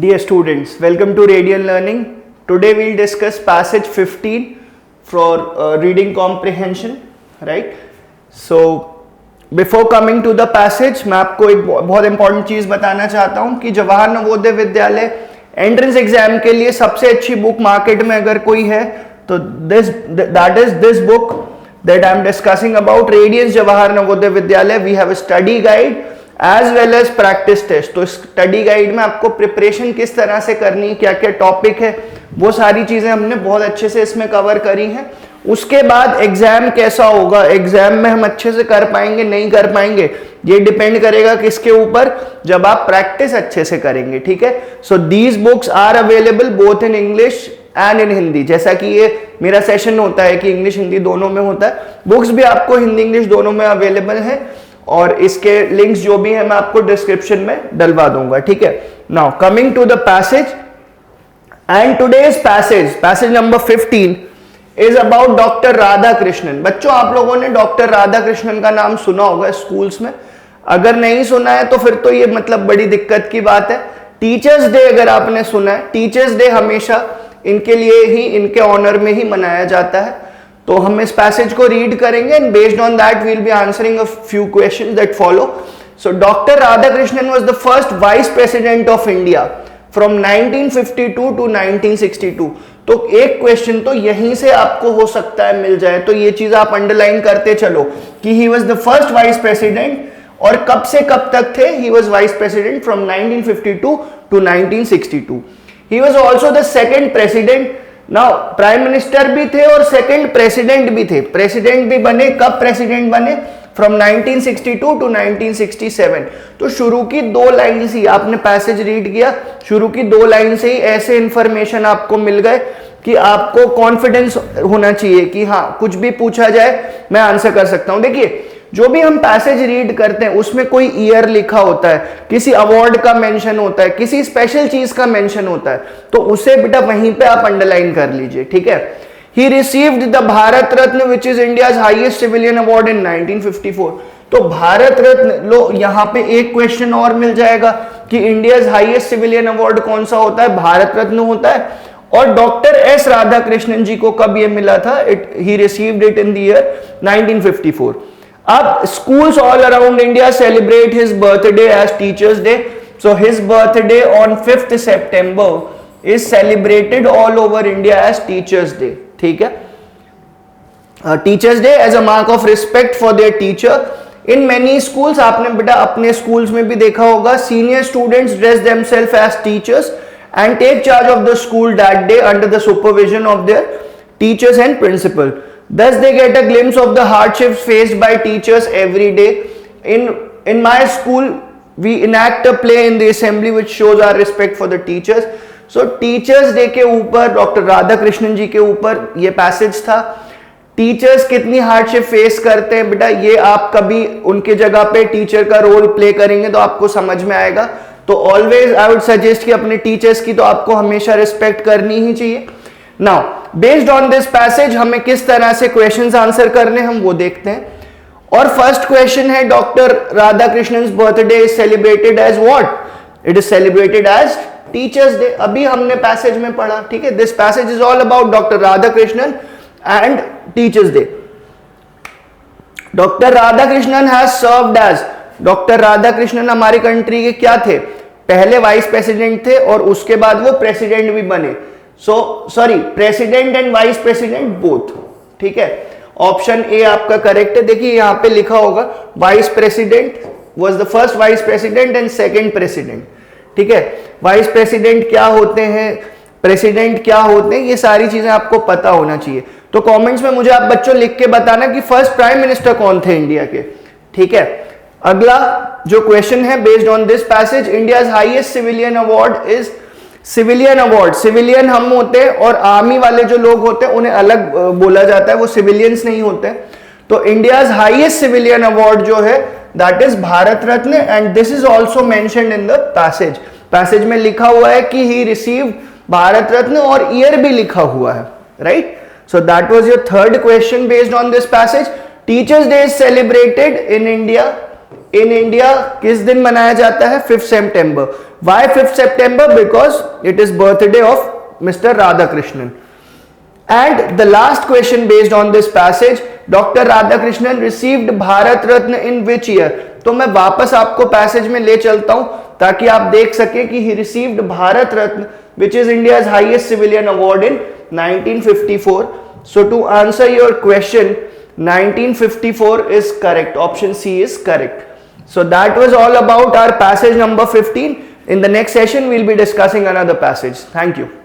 Dear students, welcome to Radiant Learning. Today we'll discuss passage 15 for reading comprehension, right? So before coming to the passage, मैं आपको एक बहुत important चीज़ बताना चाहता हूँ कि जवाहर नवोदय विद्यालय एंट्रेंस एग्जाम के लिए सबसे अच्छी बुक मार्केट में अगर कोई है तो that is this book that I am discussing about, Radiance Jawahar Navodaya Vidyalaya. We have a study guide as well as practice test. तो स्टडी गाइड में आपको प्रिपरेशन किस तरह से करनी है, क्या क्या टॉपिक है, वो सारी चीजें हमने बहुत अच्छे से इसमें कवर करी हैं. उसके बाद एग्जाम कैसा होगा, एग्जाम में हम अच्छे से कर पाएंगे नहीं कर पाएंगे, ये डिपेंड करेगा किसके ऊपर, जब आप प्रैक्टिस अच्छे से करेंगे. ठीक है. So these books are available both in English and in Hindi. जैसा कि ये मेरा सेशन होता है कि इंग्लिश हिंदी दोनों में होता है, बुक्स भी आपको हिंदी इंग्लिश दोनों में अवेलेबल है और इसके लिंक्स जो भी है मैं आपको डिस्क्रिप्शन में डलवा दूंगा. ठीक है. Now coming to the passage and today's passage number 15 is about doctor Radhakrishnan. बच्चों, आप लोगों ने डॉक्टर राधा कृष्णन का नाम सुना होगा स्कूल्स में. अगर नहीं सुना है तो फिर तो ये मतलब बड़ी दिक्कत की बात है. टीचर्स डे अगर आपने सुना है, टीचर्स डे हमेशा इनके लिए ही, इनके ऑनर में ही मनाया जाता है. तो हम इस पैसेज को रीड करेंगे and based on that we will be answering a few questions that follow. So doctor Radhakrishnan was the first vice president of India from 1952 to 1962. तो एक क्वेश्चन तो यहीं से आपको हो सकता है मिल जाए, तो ये चीज आप अंडरलाइन करते चलो कि he was the first vice president. और कब से कब तक थे he was vice president? From 1952 to 1962. He was also the second president. Now prime minister भी थे और सेकंड प्रेसिडेंट भी थे. प्रेसिडेंट भी बने, कब प्रेसिडेंट बने? From 1962 to 1967. तो शुरू की दो लाइन से आपने पैसेज रीड किया, शुरू की दो लाइन से ही ऐसे इंफॉर्मेशन आपको मिल गए कि आपको कॉन्फिडेंस होना चाहिए कि हाँ, कुछ भी पूछा जाए मैं आंसर कर सकता हूं. देखिए, जो भी हम पैसेज रीड करते हैं उसमें कोई ईयर लिखा होता है, किसी अवार्ड का मेंशन होता है, किसी स्पेशल चीज का मेंशन होता है, तो उसे बेटा वहीं पे आप अंडरलाइन कर लीजिए. ठीक है. He received the Bharat Ratna which is India's highest civilian award in 1954. तो भारत रत्न लो, यहाँ पे एक क्वेश्चन और मिल जाएगा कि इंडियाज हाईएस्ट सिविलियन अवार्ड कौन सा होता है? भारत रत्न होता है. और डॉक्टर एस राधाकृष्णन जी को कब ये मिला था? He received it in the year 1954. अब schools all around India celebrate his birthday as Teachers Day. So his birthday on 5th September is celebrated all over India as Teachers Day. ठीक है. Teachers Day as a mark of respect for their teacher. In many schools, आपने बेटा अपने schools में भी देखा होगा, senior students dress themselves as teachers and take charge of the school that day under the supervision of their teachers and principal. Thus they get a glimpse of the hardships faced by teachers every day. In my school we enact a play in the assembly which shows our respect for the teachers. So teachers day के ऊपर doctor Radha Krishnan जी के ऊपर ये passage था. Teachers कितनी hardship face करते हैं बेटा, ये आप कभी उनके जगह पे टीचर का रोल प्ले करेंगे तो आपको समझ में आएगा. तो ऑलवेज आई वुड सजेस्ट कि अपने टीचर्स की तो आपको हमेशा रिस्पेक्ट करनी ही चाहिए. Now based on this passage हमें किस तरह से क्वेश्चंस आंसर करने हम वो देखते हैं. और फर्स्ट क्वेश्चन है, doctor Radhakrishnan birthday is celebrated as what? It is celebrated as teachers day. अभी हमने पैसेज में पढ़ा. ठीक है. This passage is all about doctor Radhakrishnan and teachers day. Doctor Radhakrishnan has served as, doctor Radhakrishnan हमारी country के क्या थे? पहले वाइस प्रेसिडेंट थे और उसके बाद वो प्रेसिडेंट भी बने. President and vice president both. ठीक है. ऑप्शन ए आपका करेक्ट है. देखिए यहां पे लिखा होगा vice president was the first vice president and second president. ठीक है. वाइस प्रेसिडेंट क्या होते हैं, प्रेसिडेंट क्या होते हैं, ये सारी चीजें आपको पता होना चाहिए. तो कमेंट्स में मुझे आप बच्चों लिख के बताना कि फर्स्ट प्राइम मिनिस्टर कौन थे इंडिया के. ठीक है. अगला जो क्वेश्चन है, based on this passage, India's highest civilian award is civilian award. Civilian हम होते हैं और आर्मी वाले जो लोग होते हैं उन्हें अलग बोला जाता है, वो सिविलियंस नहीं होते. तो इंडियाज हाईएस्ट सिविलियन अवार्ड जो है that is Bharat Ratna and this is also mentioned in the passage. Passage में लिखा हुआ है कि ही रिसीव्ड भारत रत्न और ईयर भी लिखा हुआ है. Right. So that was your third question based on this passage. Teachers day is celebrated in India in India किस दिन मनाया जाता है? 5 सितंबर. वाई 5 सितंबर? Because it is birthday of mister Radhakrishnan. And the last question based on this passage, Dr. Radhakrishnan received Bharat Ratna in which year? तो मैं वापस आपको पैसेज में ले चलता हूं ताकि आप देख सके कि he received Bharat Ratna, which is India's highest civilian award, in 1954. So to answer your question, 1954 is correct. Option C is correct. So that was all about our passage number 15. In the next session, we'll be discussing another passage. Thank you.